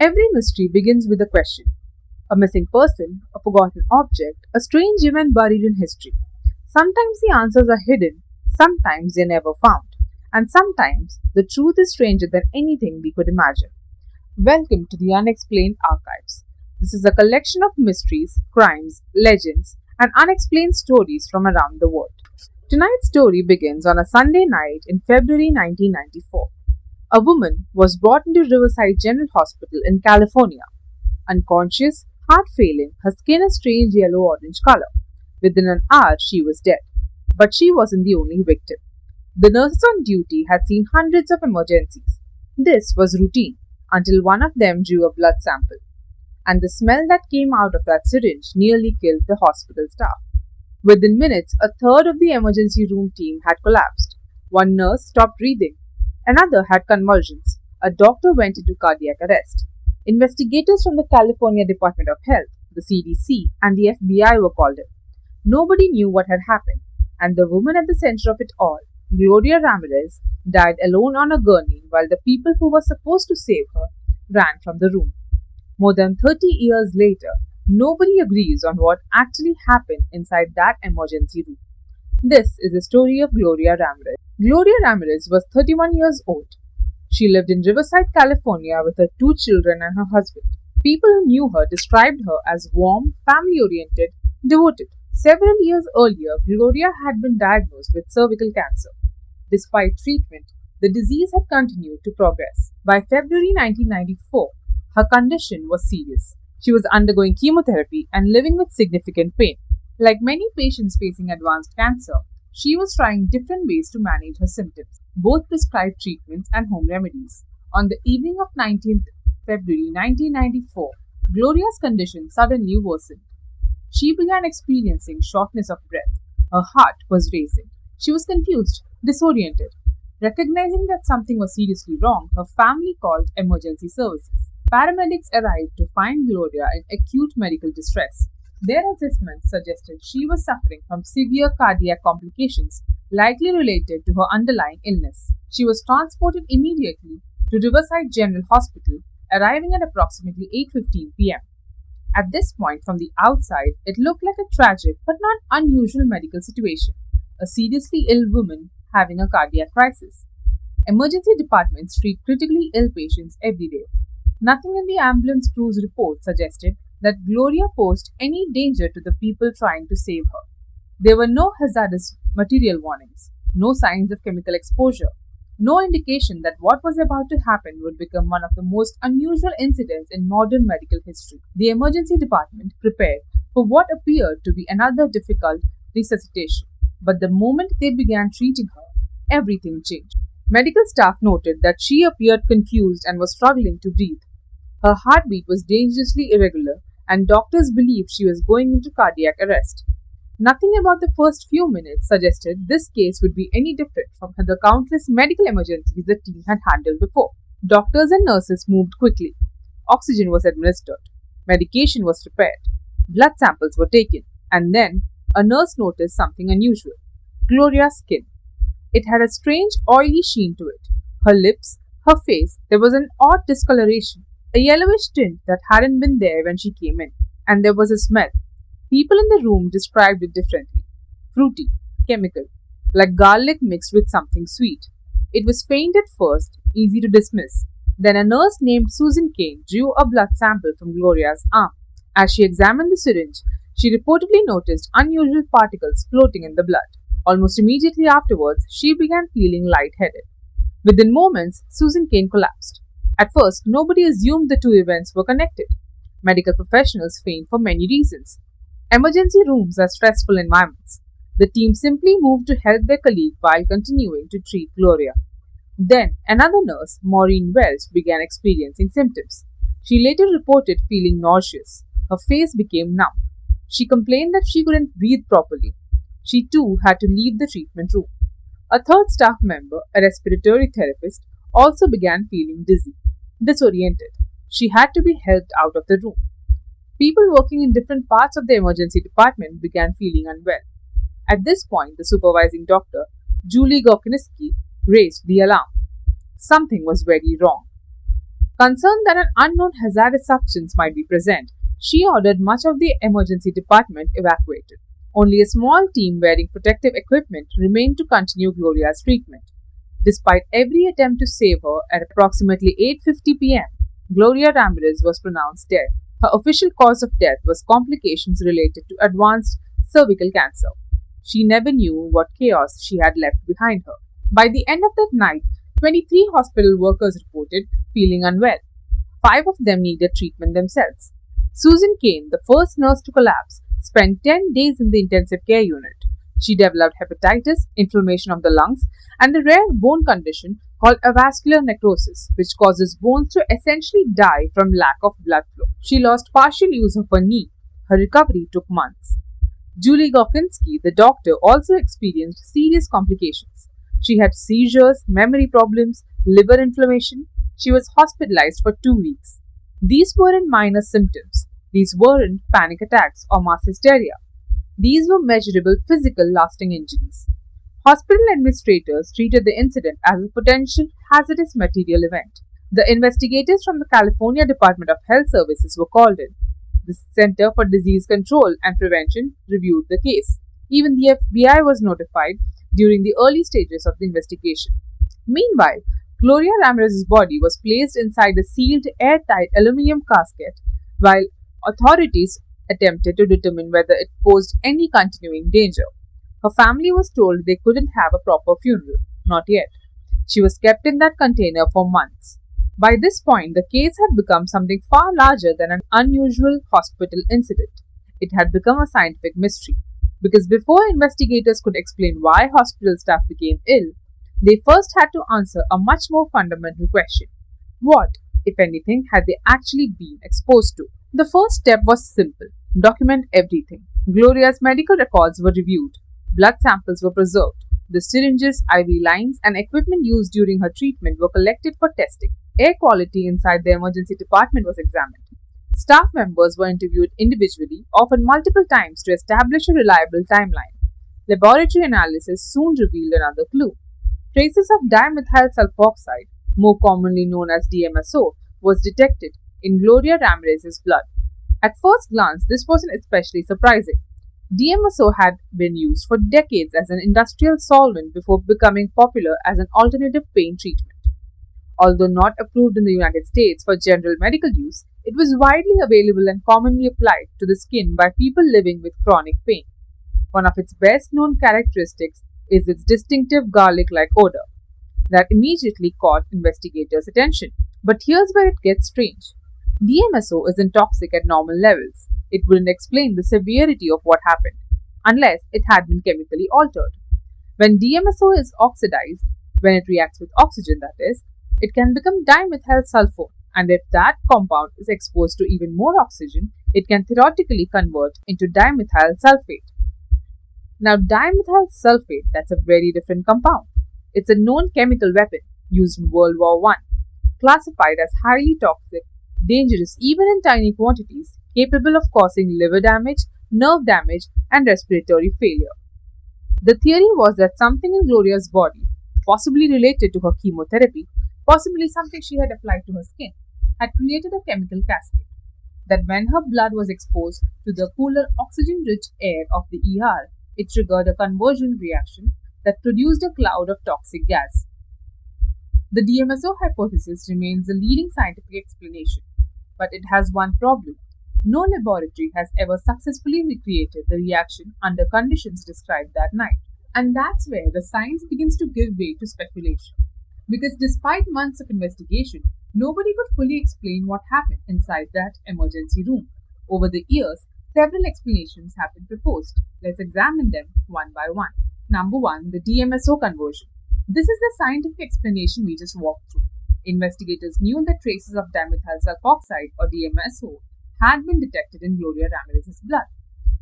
Every mystery begins with a question: a missing person, a forgotten object, a strange event buried in history. Sometimes the answers are hidden, sometimes they're never found, and sometimes the truth is stranger than anything we could imagine. Welcome to the Unexplained Archives. This is a collection of mysteries, crimes, legends, and unexplained stories from around the world. Tonight's story begins on a Sunday night in February 1994. A woman was brought into Riverside General Hospital in California. Unconscious, heart failing, her skin a strange yellow-orange color. Within an hour, she was dead. But she wasn't the only victim. The nurses on duty had seen hundreds of emergencies. This was routine until one of them drew a blood sample. And the smell that came out of that syringe nearly killed the hospital staff. Within minutes, a third of the emergency room team had collapsed. One nurse stopped breathing. Another had convulsions. A doctor went into cardiac arrest. Investigators from the California Department of Health, the CDC, and the FBI were called in. Nobody knew what had happened, and the woman at the center of it all, Gloria Ramirez, died alone on a gurney while the people who were supposed to save her ran from the room. More than 30 years later, nobody agrees on what actually happened inside that emergency room. This is the story of Gloria Ramirez. Gloria Ramirez was 31 years old. She lived in Riverside, California with her two children and her husband. People who knew her described her as warm, family-oriented, devoted. Several years earlier, Gloria had been diagnosed with cervical cancer. Despite treatment, the disease had continued to progress. By February 1994, her condition was serious. She was undergoing chemotherapy and living with significant pain. Like many patients facing advanced cancer, she was trying different ways to manage her symptoms, both prescribed treatments and home remedies. On the evening of 19th February 1994, Gloria's condition suddenly worsened. She began experiencing shortness of breath. Her heart was racing. She was confused, disoriented. Recognizing that something was seriously wrong, her family called emergency services. Paramedics arrived to find Gloria in acute medical distress. Their assessment suggested she was suffering from severe cardiac complications, likely related to her underlying illness. She was transported immediately to Riverside General Hospital, arriving at approximately 8:15 p.m. At this point, from the outside, it looked like a tragic but not unusual medical situation. A seriously ill woman having a cardiac crisis. Emergency departments treat critically ill patients every day. Nothing in the ambulance crew's report suggested that Gloria posed any danger to the people trying to save her. There were no hazardous material warnings, no signs of chemical exposure, no indication that what was about to happen would become one of the most unusual incidents in modern medical history. The emergency department prepared for what appeared to be another difficult resuscitation, but the moment they began treating her, everything changed. Medical staff noted that she appeared confused and was struggling to breathe. Her heartbeat was dangerously irregular, and doctors believed she was going into cardiac arrest. Nothing about the first few minutes suggested this case would be any different from the countless medical emergencies the team had handled before. Doctors and nurses moved quickly. Oxygen was administered. Medication was prepared. Blood samples were taken. And then, a nurse noticed something unusual. Gloria's skin. It had a strange oily sheen to it. Her lips, her face, there was an odd discoloration. A yellowish tint that hadn't been there when she came in. And there was a smell. People in the room described it differently. Fruity, chemical, like garlic mixed with something sweet. It was faint at first, easy to dismiss. Then a nurse named Susan Kane drew a blood sample from Gloria's arm. As she examined the syringe, she reportedly noticed unusual particles floating in the blood. Almost immediately afterwards, she began feeling lightheaded. Within moments, Susan Kane collapsed. At first, nobody assumed the two events were connected. Medical professionals faint for many reasons. Emergency rooms are stressful environments. The team simply moved to help their colleague while continuing to treat Gloria. Then, another nurse, Maureen Welch, began experiencing symptoms. She later reported feeling nauseous. Her face became numb. She complained that she couldn't breathe properly. She too had to leave the treatment room. A third staff member, a respiratory therapist, also began feeling dizzy, disoriented. She had to be helped out of the room. People working in different parts of the emergency department began feeling unwell. At this point, the supervising doctor, Julie Gorkinski, raised the alarm. Something was very wrong. Concerned that an unknown hazardous substance might be present, she ordered much of the emergency department evacuated. Only a small team wearing protective equipment remained to continue Gloria's treatment. Despite every attempt to save her, at approximately 8:50 p.m., Gloria Ramirez was pronounced dead. Her official cause of death was complications related to advanced cervical cancer. She never knew what chaos she had left behind her. By the end of that night, 23 hospital workers reported feeling unwell. 5 of them needed treatment themselves. Susan Kane, the first nurse to collapse, spent 10 days in the intensive care unit. She developed hepatitis, inflammation of the lungs, and a rare bone condition called avascular necrosis, which causes bones to essentially die from lack of blood flow. She lost partial use of her knee. Her recovery took months. Julie Gokinski, the doctor, also experienced serious complications. She had seizures, memory problems, liver inflammation. She was hospitalized for 2 weeks. These weren't minor symptoms. These weren't panic attacks or mass hysteria. These were measurable physical lasting injuries. Hospital administrators treated the incident as a potential hazardous material event. The investigators from the California Department of Health Services were called in. The Center for Disease Control and Prevention reviewed the case. Even the FBI was notified during the early stages of the investigation. Meanwhile, Gloria Ramirez's body was placed inside a sealed, airtight aluminum casket while authorities attempted to determine whether it posed any continuing danger. Her family was told they couldn't have a proper funeral. Not yet. She was kept in that container for months. By this point, the case had become something far larger than an unusual hospital incident. It had become a scientific mystery. Because before investigators could explain why hospital staff became ill, they first had to answer a much more fundamental question. What, if anything, had they actually been exposed to? The first step was simple. Document everything. Gloria's medical records were reviewed. Blood samples were preserved. The syringes, IV lines, and equipment used during her treatment were collected for testing. Air quality inside the emergency department was examined. Staff members were interviewed individually, often multiple times, to establish a reliable timeline. Laboratory analysis soon revealed another clue. Traces of dimethyl sulfoxide, more commonly known as DMSO, was detected in Gloria Ramirez's blood. At first glance, this wasn't especially surprising. DMSO had been used for decades as an industrial solvent before becoming popular as an alternative pain treatment. Although not approved in the United States for general medical use, it was widely available and commonly applied to the skin by people living with chronic pain. One of its best known characteristics is its distinctive garlic-like odor that immediately caught investigators' attention. But here's where it gets strange. DMSO isn't toxic at normal levels. It wouldn't explain the severity of what happened, unless it had been chemically altered. When DMSO is oxidized, when it reacts with oxygen that is, it can become dimethyl sulfone, and if that compound is exposed to even more oxygen, it can theoretically convert into dimethyl sulfate. Now, dimethyl sulfate, that's a very different compound. It's a known chemical weapon used in World War I, classified as highly toxic, dangerous even in tiny quantities, capable of causing liver damage, nerve damage, and respiratory failure. The theory was that something in Gloria's body, possibly related to her chemotherapy, possibly something she had applied to her skin, had created a chemical cascade. That when her blood was exposed to the cooler oxygen-rich air of the ER, it triggered a conversion reaction that produced a cloud of toxic gas. The DMSO hypothesis remains the leading scientific explanation, but it has one problem. No laboratory has ever successfully recreated the reaction under conditions described that night. And that's where the science begins to give way to speculation. Because despite months of investigation, nobody could fully explain what happened inside that emergency room. Over the years, several explanations have been proposed. Let's examine them one by one. Number 1. The DMSO conversion. This is the scientific explanation we just walked through. Investigators knew that traces of dimethyl sulfoxide, or DMSO, had been detected in Gloria Ramirez's blood.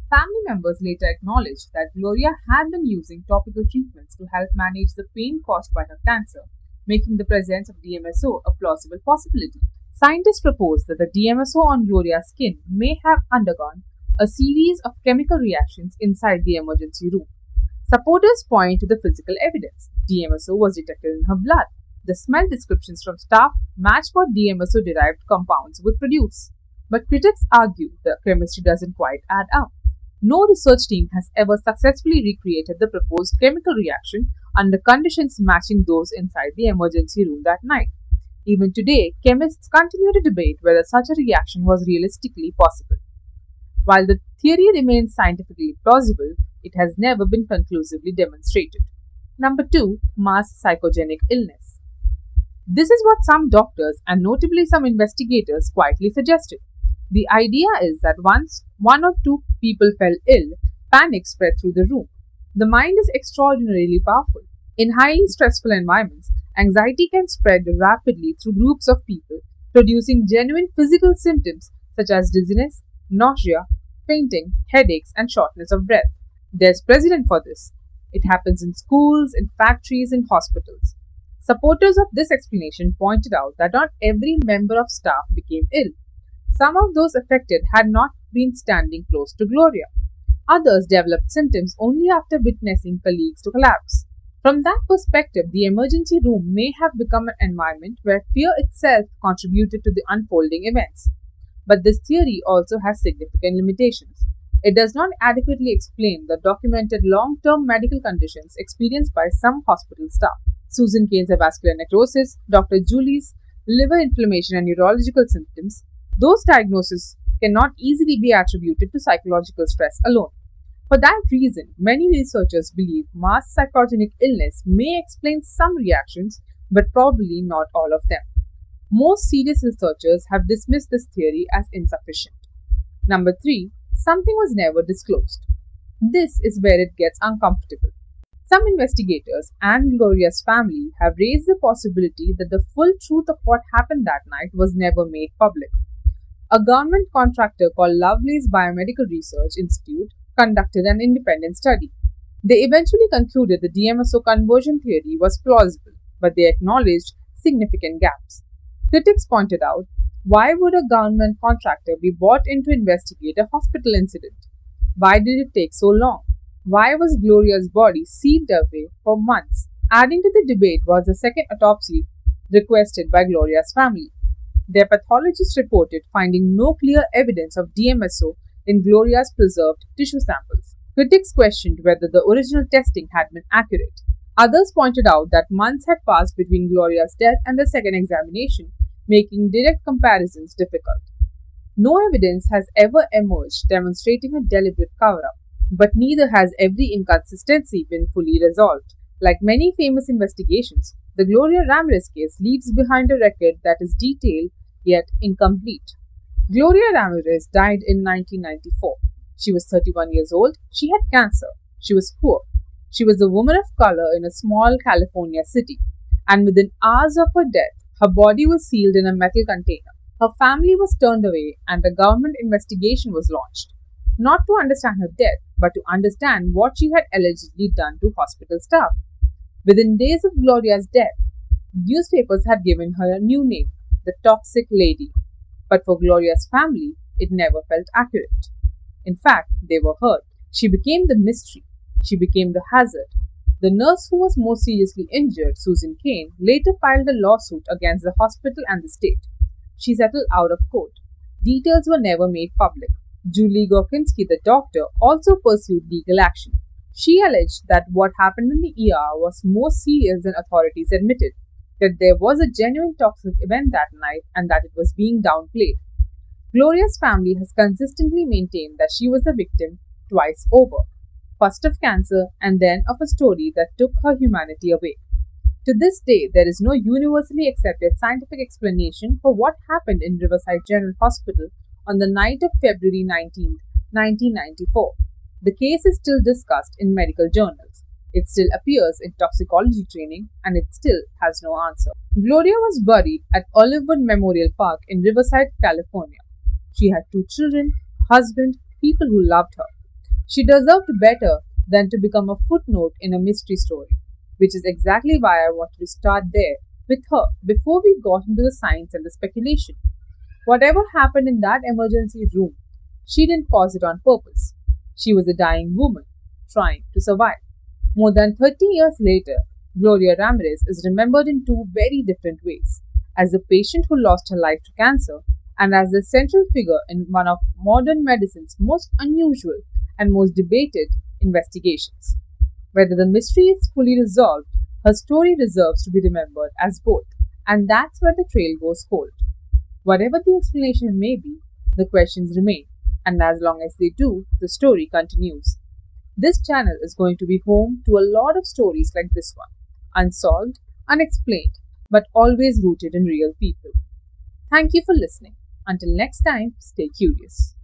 Family members later acknowledged that Gloria had been using topical treatments to help manage the pain caused by her cancer, making the presence of DMSO a plausible possibility. Scientists proposed that the DMSO on Gloria's skin may have undergone a series of chemical reactions inside the emergency room. Supporters point to the physical evidence. DMSO was detected in her blood. The smell descriptions from staff match what DMSO derived compounds would produce. But critics argue the chemistry doesn't quite add up. No research team has ever successfully recreated the proposed chemical reaction under conditions matching those inside the emergency room that night. Even today, chemists continue to debate whether such a reaction was realistically possible. While the theory remains scientifically plausible, it has never been conclusively demonstrated. Number 2. Mass psychogenic illness. This is what some doctors and notably some investigators quietly suggested. The idea is that once one or two people fell ill, panic spread through the room. The mind is extraordinarily powerful. In highly stressful environments, anxiety can spread rapidly through groups of people, producing genuine physical symptoms such as dizziness, nausea, fainting, headaches, and shortness of breath. There's precedent for this. It happens in schools, in factories, in hospitals. Supporters of this explanation pointed out that not every member of staff became ill. Some of those affected had not been standing close to Gloria. Others developed symptoms only after witnessing colleagues to collapse. From that perspective, the emergency room may have become an environment where fear itself contributed to the unfolding events. But this theory also has significant limitations. It does not adequately explain the documented long-term medical conditions experienced by some hospital staff. Susan Kane's vascular necrosis, Dr. Julie's liver inflammation and neurological symptoms, those diagnoses cannot easily be attributed to psychological stress alone. For that reason, many researchers believe mass psychogenic illness may explain some reactions, but probably not all of them. Most serious researchers have dismissed this theory as insufficient. Number 3. Something was never disclosed. This is where it gets uncomfortable. Some investigators and Gloria's family have raised the possibility that the full truth of what happened that night was never made public. A government contractor called Lovelace Biomedical Research Institute conducted an independent study. They eventually concluded the DMSO conversion theory was plausible, but they acknowledged significant gaps. Critics pointed out, why would a government contractor be brought in to investigate a hospital incident? Why did it take so long? Why was Gloria's body sealed away for months? Adding to the debate was the second autopsy requested by Gloria's family. Their pathologist reported finding no clear evidence of DMSO in Gloria's preserved tissue samples. Critics questioned whether the original testing had been accurate. Others pointed out that months had passed between Gloria's death and the second examination, making direct comparisons difficult. No evidence has ever emerged demonstrating a deliberate cover-up, but neither has every inconsistency been fully resolved. Like many famous investigations, the Gloria Ramirez case leaves behind a record that is detailed yet incomplete. Gloria Ramirez died in 1994. She was 31 years old. She had cancer. She was poor. She was a woman of color in a small California city. And within hours of her death, her body was sealed in a metal container. Her family was turned away and a government investigation was launched. Not to understand her death, but to understand what she had allegedly done to hospital staff. Within days of Gloria's death, newspapers had given her a new name, the Toxic Lady. But for Gloria's family, it never felt accurate. In fact, they were hurt. She became the mystery. She became the hazard. The nurse who was more seriously injured, Susan Kane, later filed a lawsuit against the hospital and the state. She settled out of court. Details were never made public. Julie Gorkinski, the doctor, also pursued legal action. She alleged that what happened in the ER was more serious than authorities admitted, that there was a genuine toxic event that night and that it was being downplayed. Gloria's family has consistently maintained that she was a victim twice over, first of cancer and then of a story that took her humanity away. To this day, there is no universally accepted scientific explanation for what happened in Riverside General Hospital on the night of February 19, 1994. The case is still discussed in medical journals. It still appears in toxicology training and it still has no answer. Gloria was buried at Olivewood Memorial Park in Riverside, California. She had 2 children, a husband, people who loved her. She deserved better than to become a footnote in a mystery story, which is exactly why I wanted to start there with her before we got into the science and the speculation. Whatever happened in that emergency room, she didn't cause it on purpose. She was a dying woman, trying to survive. More than 30 years later, Gloria Ramirez is remembered in two very different ways: as the patient who lost her life to cancer, and as the central figure in one of modern medicine's most unusual and most debated investigations. Whether the mystery is fully resolved, her story deserves to be remembered as both, and that's where the trail goes cold. Whatever the explanation may be, the questions remain, and as long as they do, the story continues. This channel is going to be home to a lot of stories like this one: unsolved, unexplained, but always rooted in real people. Thank you for listening. Until next time, stay curious.